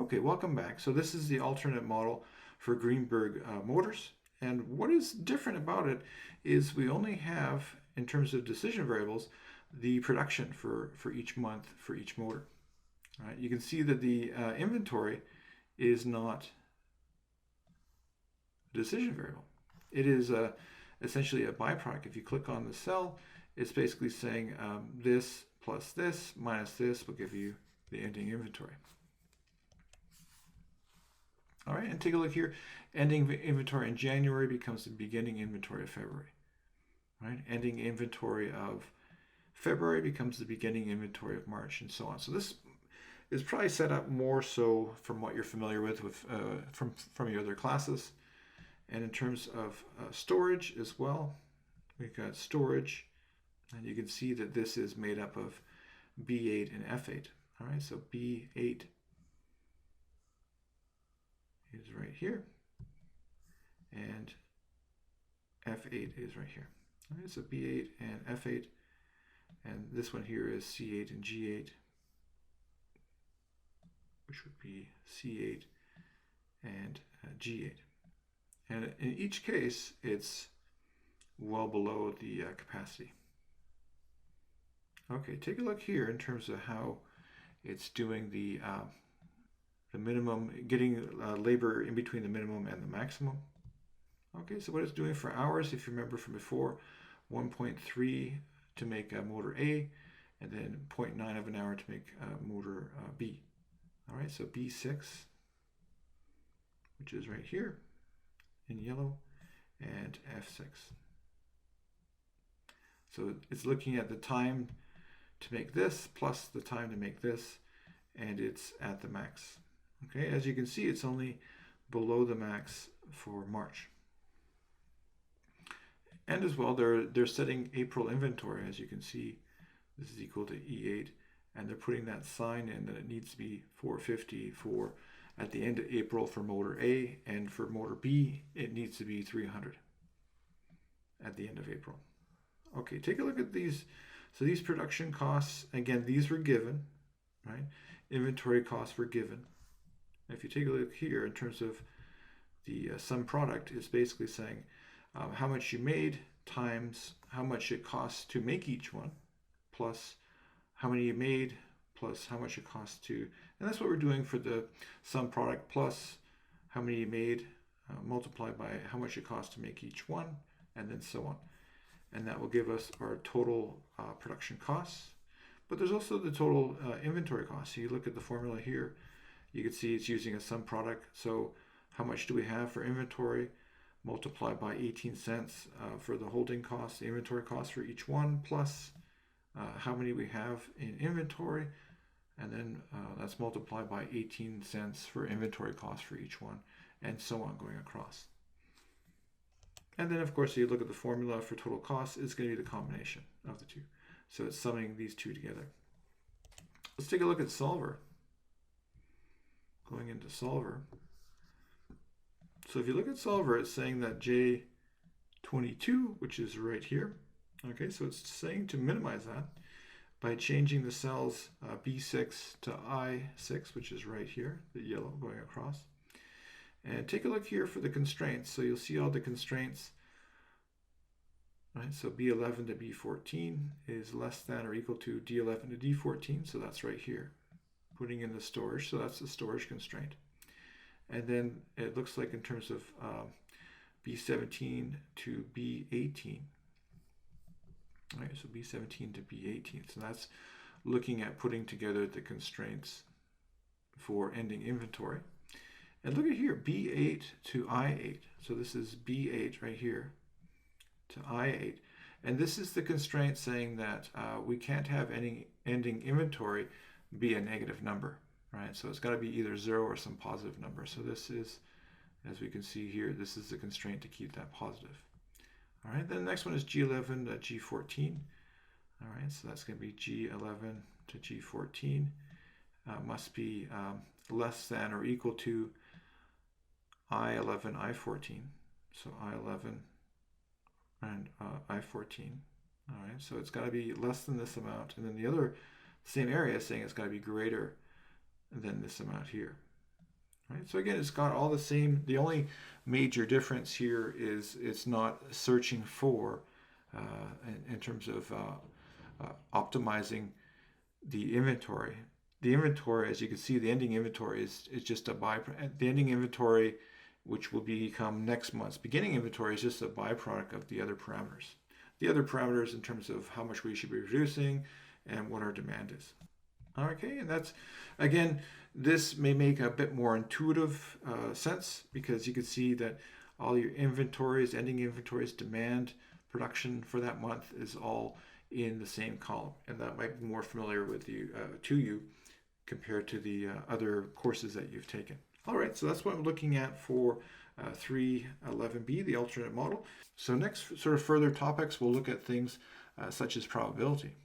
Okay, welcome back. So this is the alternate model for Greenberg motors. And what is different about it is we only have, in terms of decision variables, the production for each month for each motor. All right, you can see that the inventory is not a decision variable. It is essentially a byproduct. If you click on the cell, it's basically saying this plus this minus this will give you the ending inventory. All right, and take a look here. Ending inventory in January becomes the beginning inventory of February. Right? Ending inventory of February becomes the beginning inventory of March, and so on. So this is probably set up more so from what you're familiar with from your other classes. And in terms of storage as well, we've got storage, and you can see that this is made up of B8 and F8. All right, so B8 is right here, and F8 is right here. All right, so B8 and F8, and this one here is C8 and G8, which would be C8 and G8. And in each case, it's well below the capacity. Okay, take a look here in terms of how it's doing the minimum, getting labor in between the minimum and the maximum. Okay, so what it's doing for hours, if you remember from before, 1.3 to make motor A, and then 0.9 of an hour to make motor B. All right, so B6, which is right here in yellow, and F6. So it's looking at the time to make this plus the time to make this, and it's at the max. Okay, as you can see, it's only below the max for March. And as well, they're setting April inventory. As you can see, this is equal to E8, and they're putting that sign in that it needs to be 450 for at the end of April for motor A, and for motor B, it needs to be 300 at the end of April. Okay, take a look at these. So these production costs, again, these were given, right? Inventory costs were given. If you take a look here in terms of the sum product, it's basically saying how much you made times how much it costs to make each one, plus how many you made, plus how much it costs to, and that's what we're doing for the sum product, plus how many you made, multiplied by how much it costs to make each one, and then so on. And that will give us our total production costs. But there's also the total inventory costs. So you look at the formula here, you can see it's using a sum product. So how much do we have for inventory? Multiplied by 18 cents for the holding costs, the inventory costs for each one, plus how many we have in inventory, and then that's multiplied by 18 cents for inventory costs for each one, and so on going across. And then, of course, you look at the formula for total cost, it's going to be the combination of the two. So it's summing these two together. Let's take a look at Solver. Going into Solver. So if you look at Solver, it's saying that J22, which is right here, okay, so it's saying to minimize that by changing the cells B6 to I6, which is right here, the yellow going across. And take a look here for the constraints. So you'll see all the constraints, right? So B11 to B14 is less than or equal to D11 to D14, so that's right here. Putting in the storage, so that's the storage constraint. And then it looks like in terms of B17 to B18. All right, so B17 to B18. So that's looking at putting together the constraints for ending inventory. And look at here, B8 to I8. So this is B8 right here to I8. And this is the constraint saying that we can't have any ending inventory be a negative number. Right, so it's got to be either 0 or some positive number. So this is, as we can see here, this is the constraint to keep that positive. All right, then the next one is G11 to G14. All right, so that's going to be G11 to G14 must be less than or equal to I11, I14. So I11 and I14. All right, so it's got to be less than this amount. And then the other same area is saying it's got to be greater than this amount here. Right? So again, it's got all the same. The only major difference here is it's not searching for, in terms of optimizing the inventory. The inventory, as you can see, the ending inventory is just a byproduct. The ending inventory, which will become next month's beginning inventory, is just a byproduct of the other parameters. The other parameters in terms of how much we should be producing and what our demand is. Okay, and that's, again, this may make a bit more intuitive sense, because you can see that all your inventories, ending inventories, demand, production for that month is all in the same column, and that might be more familiar with you to you compared to the other courses that you've taken. All right, so that's what I'm looking at for 311B, the alternate model. So next, sort of further topics, we'll look at things such as probability.